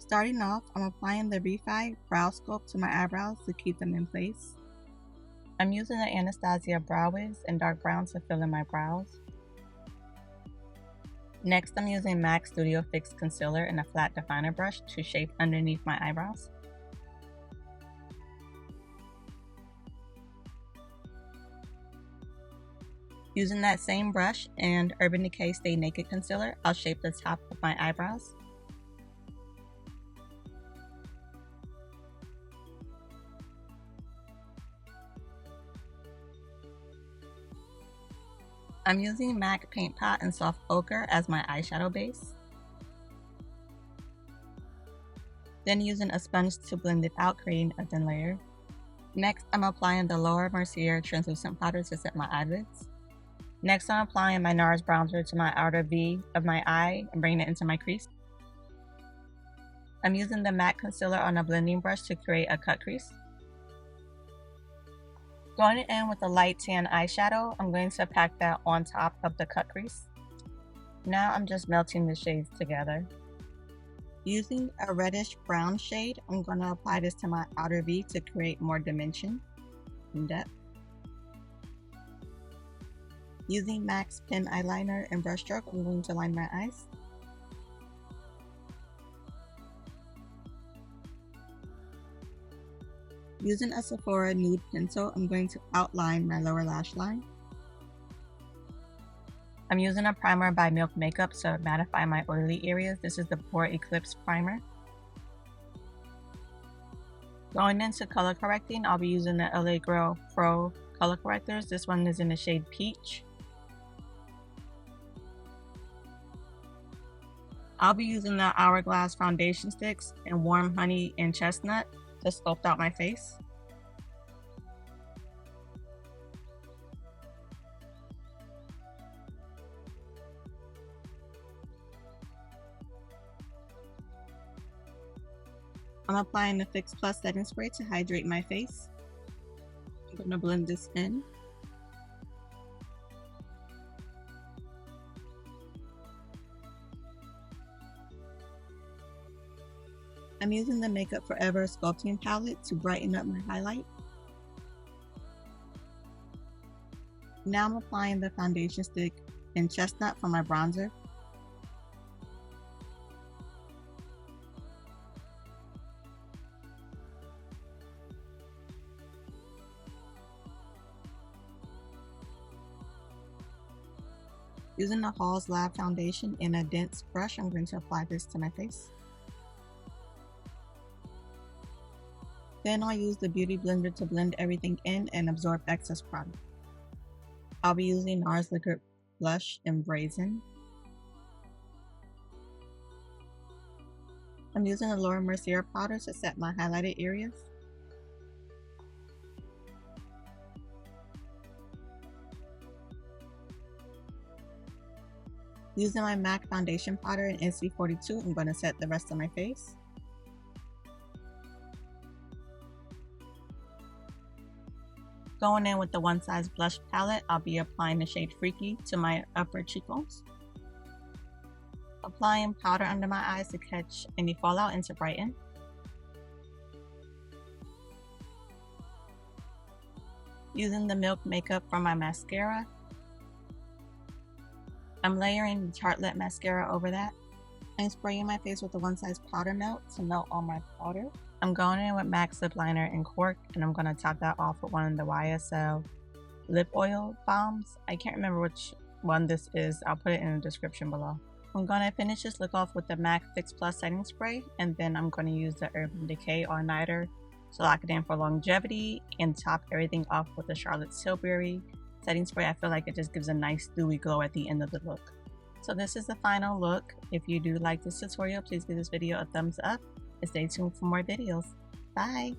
Starting off, I'm applying the Refi Brow Sculpt to my eyebrows to keep them in place. I'm using the Anastasia Brow Wiz in dark brown to fill in my brows. Next, I'm using MAC Studio Fix Concealer and a flat definer brush to shape underneath my eyebrows. Using that same brush and Urban Decay Stay Naked Concealer, I'll shape the top of my eyebrows. I'm using MAC Paint Pot and Soft Ochre as my eyeshadow base. Then using a sponge to blend it out, creating a thin layer. Next, I'm applying the Laura Mercier translucent powder to set my eyelids. Next, I'm applying my NARS bronzer to my outer V of my eye and bringing it into my crease. I'm using the MAC concealer on a blending brush to create a cut crease. Going in with a light tan eyeshadow, I'm going to pack that on top of the cut crease. Now I'm just melting the shades together. Using a reddish brown shade, I'm going to apply this to my outer V to create more dimension and depth. Using MAC's pen eyeliner and brush stroke, I'm going to line my eyes. Using a Sephora nude pencil, I'm going to outline my lower lash line. I'm using a primer by Milk Makeup to mattify my oily areas. This is the Pore Eclipse Primer. Going into color correcting, I'll be using the LA Girl Pro color correctors. This one is in the shade Peach. I'll be using the Hourglass foundation sticks and Warm Honey and Chestnut to sculpt out my face. I'm applying the Fix Plus setting spray to hydrate my face. I'm going to blend this in. I'm using the Makeup Forever sculpting palette to brighten up my highlight. Now I'm applying the foundation stick in Chestnut for my bronzer. Using the Halls Lab foundation in a dense brush, I'm going to apply this to my face. Then I'll use the Beauty Blender to blend everything in and absorb excess product. I'll be using NARS Liquid Blush in Brazen. I'm using the Laura Mercier powder to set my highlighted areas. Using my MAC foundation powder in NC42, I'm going to set the rest of my face. Going in with the One Size Blush palette, I'll be applying the shade Freaky to my upper cheekbones. Applying powder under my eyes to catch any fallout and to brighten. Using the Milk Makeup for my mascara. I'm layering the Tartelette mascara over that. I'm spraying my face with the One Size Powder Melt to melt all my powder. I'm going in with MAC Lip Liner in Cork, and I'm going to top that off with one of the YSL lip oil balms. I can't remember which one this is. I'll put it in the description below. I'm going to finish this look off with the MAC Fix Plus setting spray, and then I'm going to use the Urban Decay All Nighter to lock it in for longevity and top everything off with the Charlotte Tilbury setting spray. I feel like it just gives a nice dewy glow at the end of the look. So this is the final look. If you do like this tutorial, please give this video a thumbs up and stay tuned for more videos. Bye!